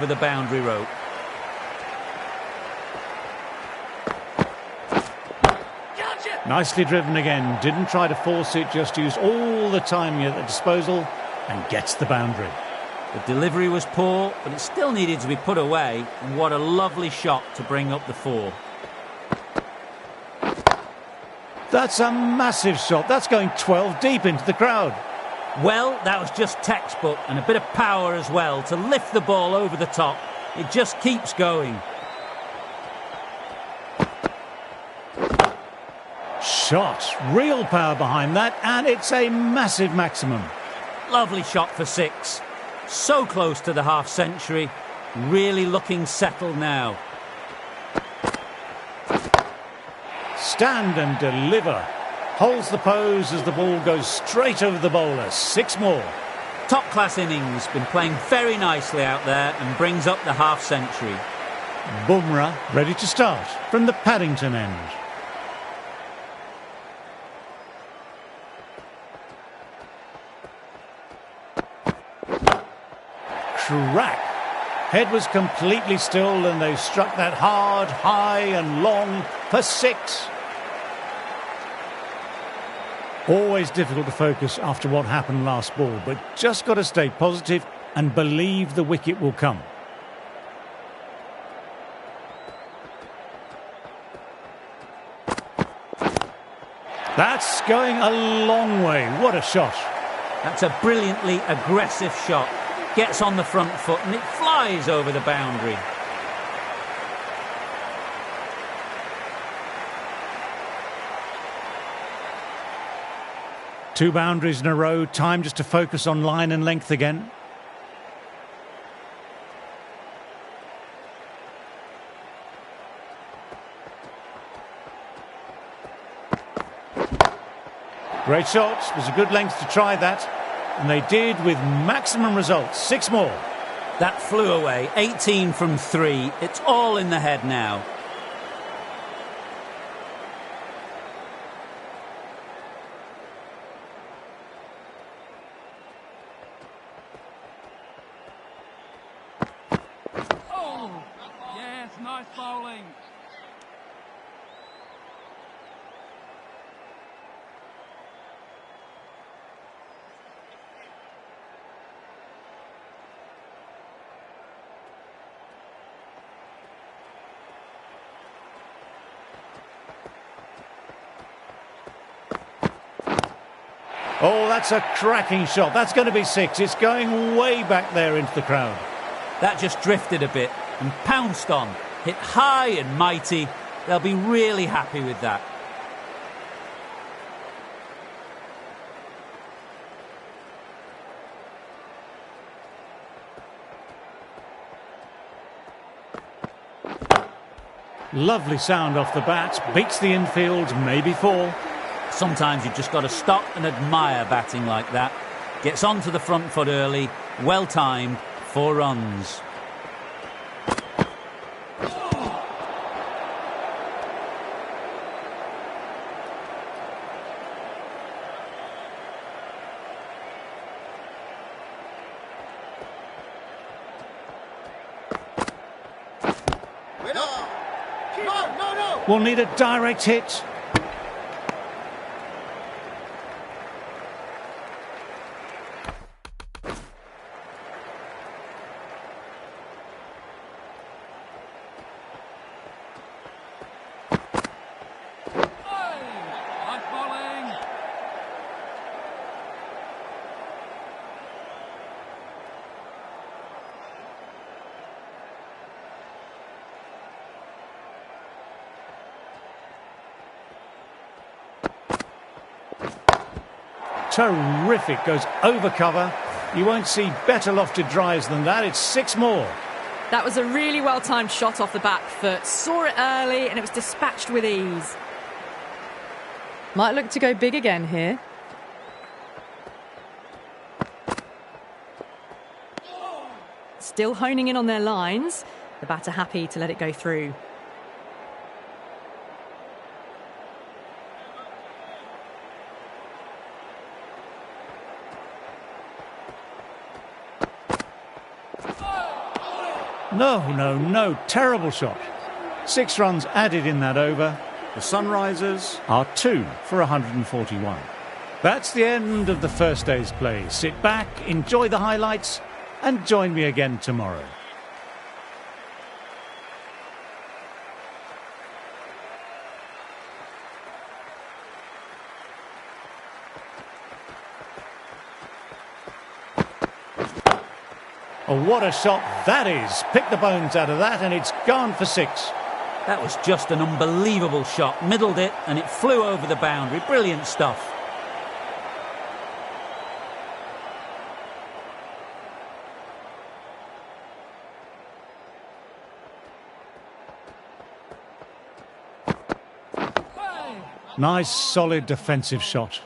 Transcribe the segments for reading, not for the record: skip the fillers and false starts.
for the boundary rope. Nicely driven again, didn't try to force it, just used all the time at the disposal and gets the boundary. The delivery was poor, but it still needed to be put away, and what a lovely shot to bring up the 4. That's a massive shot, that's going 12 deep into the crowd. Well, that was just textbook, and a bit of power as well to lift the ball over the top. It just keeps going. Shot, real power behind that, and it's a massive maximum. Lovely shot for 6. So close to the half century. Really looking settled now. Stand and deliver. Holds the pose as the ball goes straight over the bowler. 6 more. Top class innings. Been playing very nicely out there and brings up the half century. Bumrah ready to start from the Paddington end. Crack. Head was completely still and they struck that hard, high and long for 6. Always difficult to focus after what happened last ball, but just got to stay positive and believe the wicket will come. That's going a long way. What a shot. That's a brilliantly aggressive shot. Gets on the front foot and it flies over the boundary. Two boundaries in a row, time just to focus on line and length again. Great shot, it was a good length to try that. And they did with maximum results. 6 more. That flew away. 18 from 3. It's all in the head now. Oh, yes, nice bowling. Oh, that's a cracking shot. That's going to be 6. It's going way back there into the crowd. That just drifted a bit and pounced on. Hit high and mighty. They'll be really happy with that. Lovely sound off the bat. Beats the infield, maybe 4. Sometimes you've just got to stop and admire batting like that. Gets onto the front foot early. Well timed. 4 runs. We'll need a direct hit. Terrific, goes over cover. You won't see better lofted drives than that. It's 6 more. That was a really well-timed shot off the back foot. Saw it early and it was dispatched with ease. Might look to go big again here. Still honing in on their lines. The batter happy to let it go through. No, no, no. Terrible shot. 6 runs added in that over. The Sunrisers are 2 for 141. That's the end of the first day's play. Sit back, enjoy the highlights, and join me again tomorrow. Oh, what a shot that is. Pick the bones out of that and it's gone for 6. That was just an unbelievable shot. Middled it and it flew over the boundary. Brilliant stuff. Nice, solid defensive shot.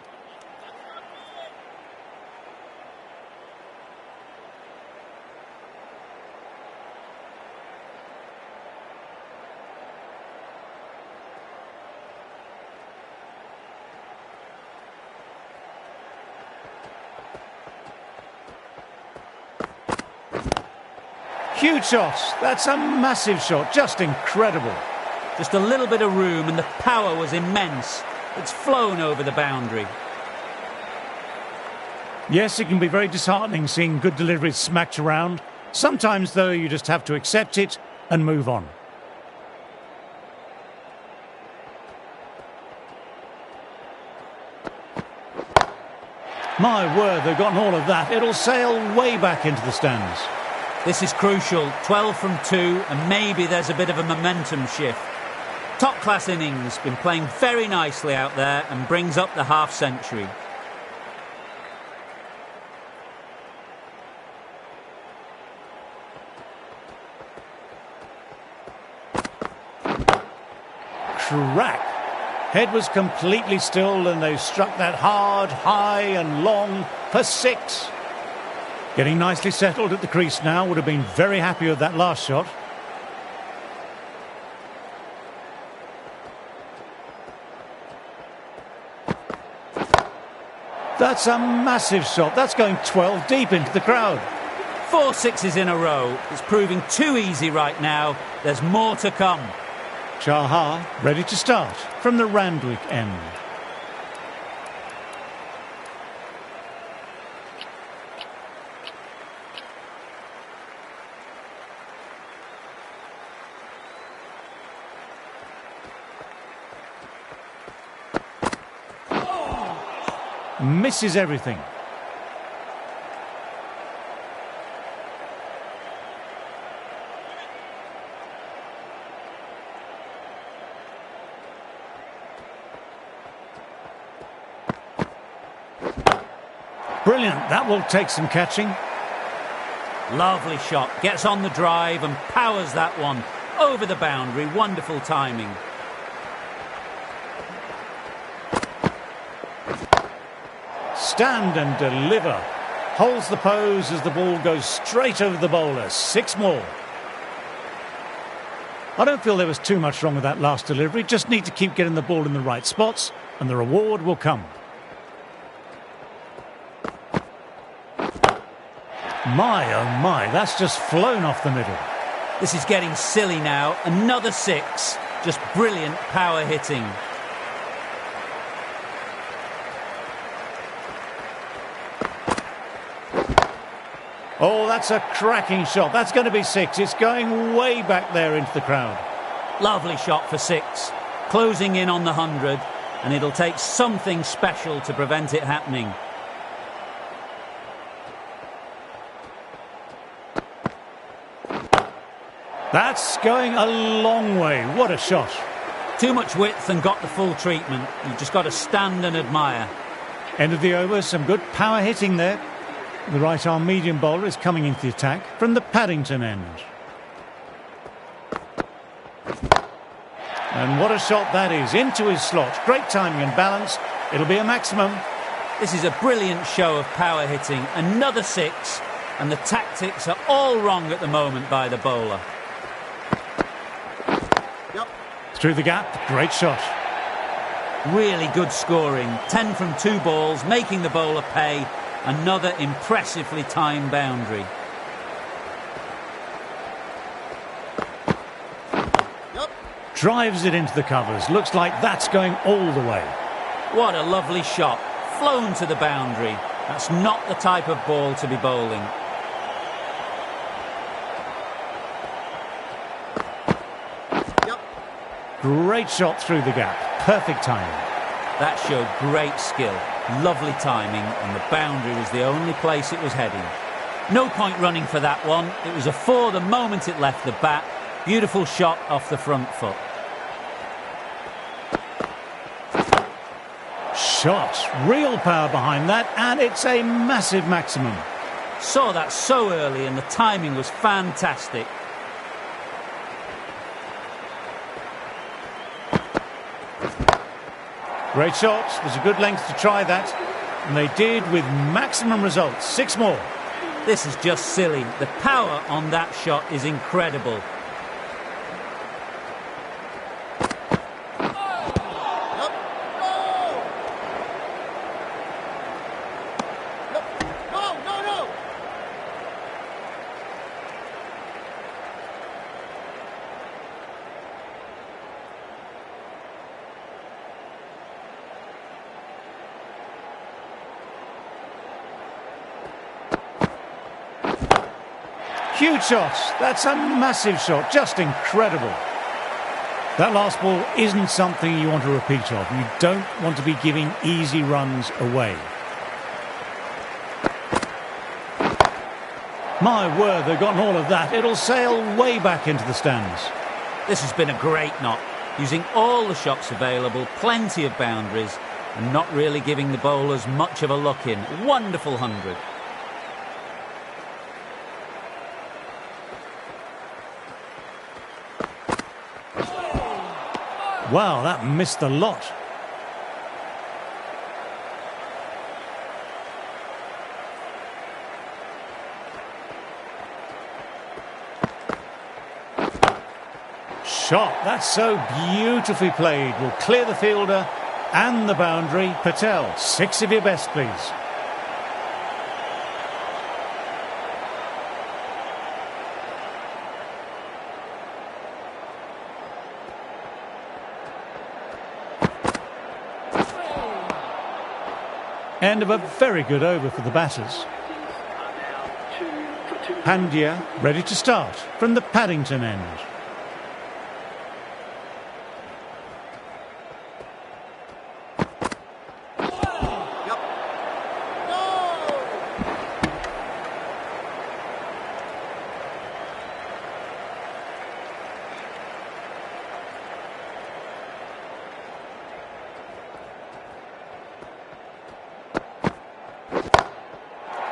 Huge shot. That's a massive shot. Just incredible. Just a little bit of room and the power was immense. It's flown over the boundary. Yes, it can be very disheartening seeing good deliveries smacked around. Sometimes, though, you just have to accept it and move on. My word, they've gotten all of that. It'll sail way back into the stands. This is crucial. 12 from 2 and maybe there's a bit of a momentum shift. Top-class innings, been playing very nicely out there and brings up the half-century. Crack! Head was completely still and they struck that hard, high and long for 6. Getting nicely settled at the crease now. Would have been very happy with that last shot. That's a massive shot. That's going 12 deep into the crowd. 4 sixes in a row. It's proving too easy right now. There's more to come. Chahar ready to start from the Randwick end. Misses everything. Brilliant. That will take some catching. Lovely shot. Gets on the drive and powers that one over the boundary. Wonderful timing. Stand and deliver. Holds the pose as the ball goes straight over the bowler. 6 more. I don't feel there was too much wrong with that last delivery. Just need to keep getting the ball in the right spots and the reward will come. My, oh my, that's just flown off the middle. This is getting silly now. Another 6. Just brilliant power hitting. Oh, that's a cracking shot. That's going to be 6. It's going way back there into the crowd. Lovely shot for 6. Closing in on the 100, and it'll take something special to prevent it happening. That's going a long way. What a shot. Too much width and got the full treatment. You've just got to stand and admire. End of the over. Some good power hitting there. The right-arm medium bowler is coming into the attack from the Paddington end. And what a shot that is. Into his slot. Great timing and balance. It'll be a maximum. This is a brilliant show of power hitting. Another 6. And the tactics are all wrong at the moment by the bowler. Through the gap. Great shot. Really good scoring. 10 from 2 balls, making the bowler pay. Another impressively timed boundary. drives it into the covers. Looks like that's going all the way. What a lovely shot. Flown to the boundary. That's not the type of ball to be bowling. Great shot through the gap. Perfect timing. That showed great skill. Lovely timing, and the boundary was the only place it was heading. No point running for that one. It was a four the moment it left the bat. Beautiful shot off the front foot. Shot. Real power behind that, and it's a massive maximum. Saw that so early, and the timing was fantastic. Great shot. Was a good length to try that. And they did with maximum results. 6 more. This is just silly. The power on that shot is incredible. Huge shot. That's a massive shot. Just incredible. That last ball isn't something you want to repeat of. You don't want to be giving easy runs away. My word, they've gotten all of that. It'll sail way back into the stands. This has been a great knock. Using all the shots available, plenty of boundaries, and not really giving the bowlers much of a look in. Wonderful 100. Wow, that missed the lot. Shot. That's so beautifully played. Will clear the fielder and the boundary. Patel, 6 of your best, please. End of a very good over for the batters. Pandya ready to start from the Paddington end.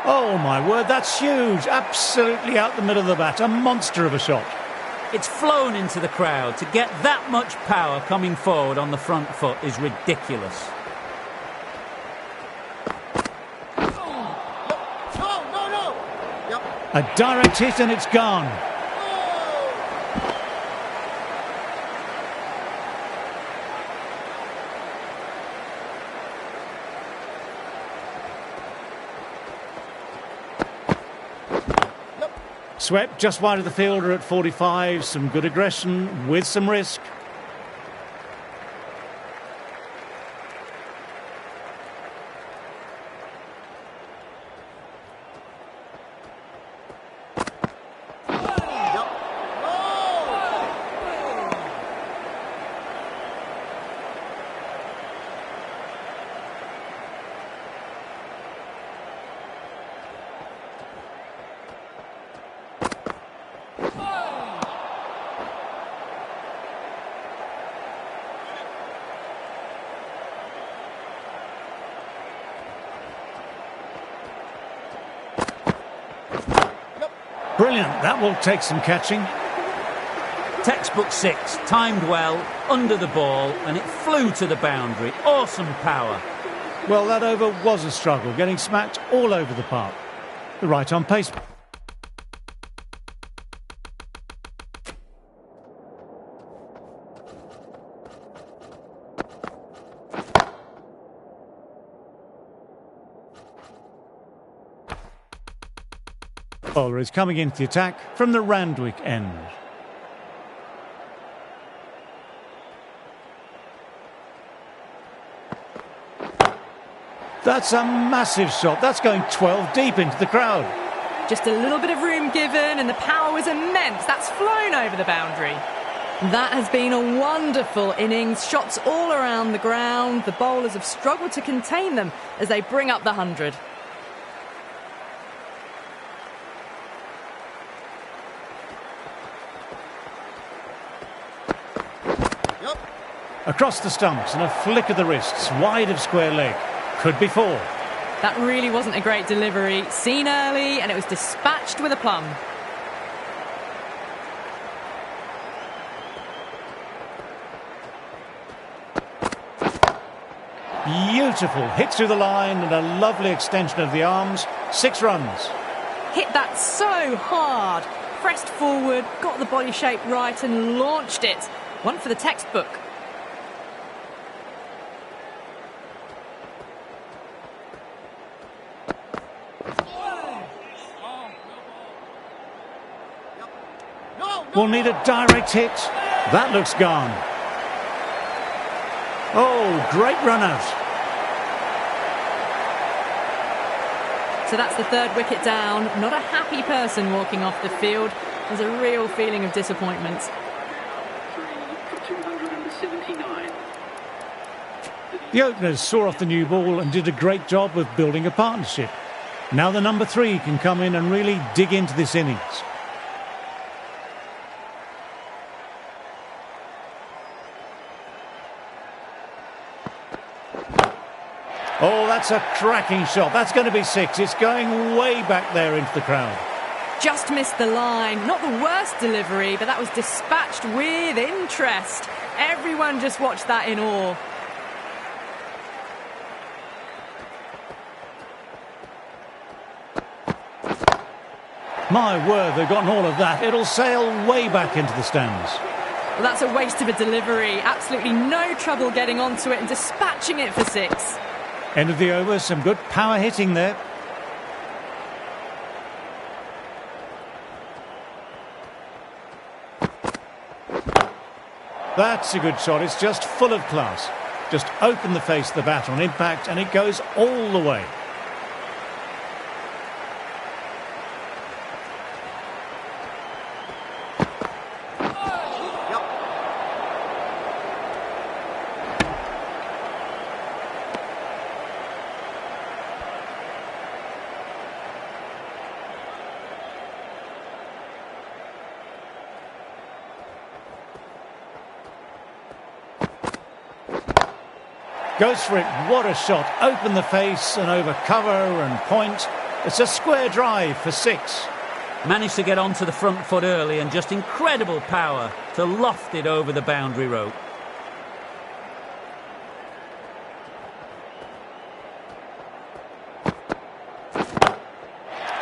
Oh my word, that's huge. Absolutely out the middle of the bat. A monster of a shot. It's flown into the crowd. To get that much power coming forward on the front foot is ridiculous. A direct hit and it's gone. Swept just wide of the fielder at 45. Some good aggression with some risk. Brilliant. That will take some catching. Textbook 6, timed well, under the ball, and it flew to the boundary. Awesome power. Well, that over was a struggle, getting smacked all over the park. The right on pace. Bowler is coming into the attack from the Randwick end. That's a massive shot. That's going 12 deep into the crowd. Just a little bit of room given and the power was immense. That's flown over the boundary. That has been a wonderful innings. Shots all around the ground. The bowlers have struggled to contain them as they bring up the 100. Across the stumps and a flick of the wrists, wide of square leg. Could be 4. That really wasn't a great delivery. Seen early and it was dispatched with a plum. Beautiful. Hit through the line and a lovely extension of the arms. 6 runs. Hit that so hard. Pressed forward, got the body shape right and launched it. One for the textbook. Will need a direct hit. That looks gone. Oh, great run out. So that's the 3rd wicket down. Not a happy person walking off the field. There's a real feeling of disappointment. 3 for 279. The openers saw off the new ball and did a great job of building a partnership. Now the number 3 can come in and really dig into this innings. Oh, that's a cracking shot. That's going to be 6. It's going way back there into the crowd. Just missed the line. Not the worst delivery, but that was dispatched with interest. Everyone just watched that in awe. My word, they've gotten all of that. It'll sail way back into the stands. Well, that's a waste of a delivery. Absolutely no trouble getting onto it and dispatching it for 6. End of the over, some good power hitting there. That's a good shot. It's just full of class. Just open the face of the bat on impact and it goes all the way. Goes for it. What a shot. Open the face and over cover and point. It's a square drive for 6. Managed to get onto the front foot early and just incredible power to loft it over the boundary rope.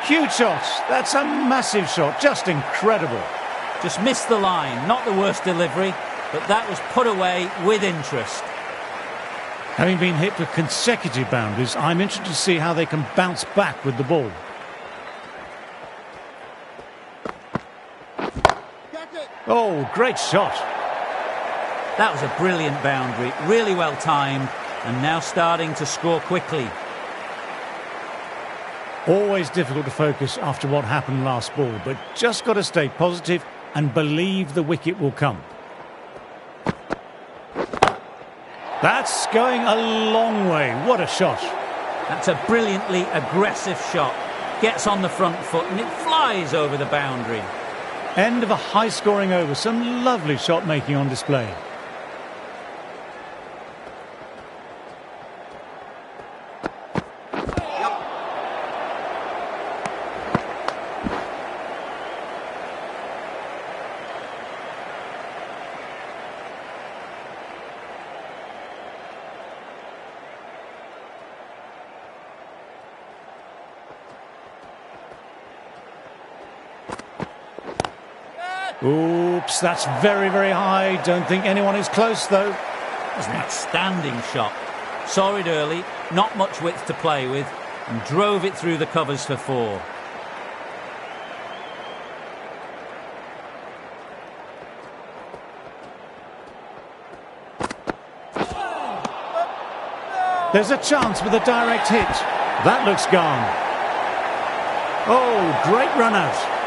Huge shot. That's a massive shot. Just incredible. Just missed the line. Not the worst delivery, but that was put away with interest. Having been hit with consecutive boundaries, I'm interested to see how they can bounce back with the ball. Oh, great shot. That was a brilliant boundary, really well timed, and now starting to score quickly. Always difficult to focus after what happened last ball, but just got to stay positive and believe the wicket will come. That's going a long way. What a shot. That's a brilliantly aggressive shot. Gets on the front foot and it flies over the boundary. End of a high-scoring over. Some lovely shot making on display. Oops, that's very, very high. Don't think anyone is close, though. It was an outstanding shot. Saw it early, not much width to play with, and drove it through the covers for 4. There's a chance with a direct hit. That looks gone. Oh, great run out.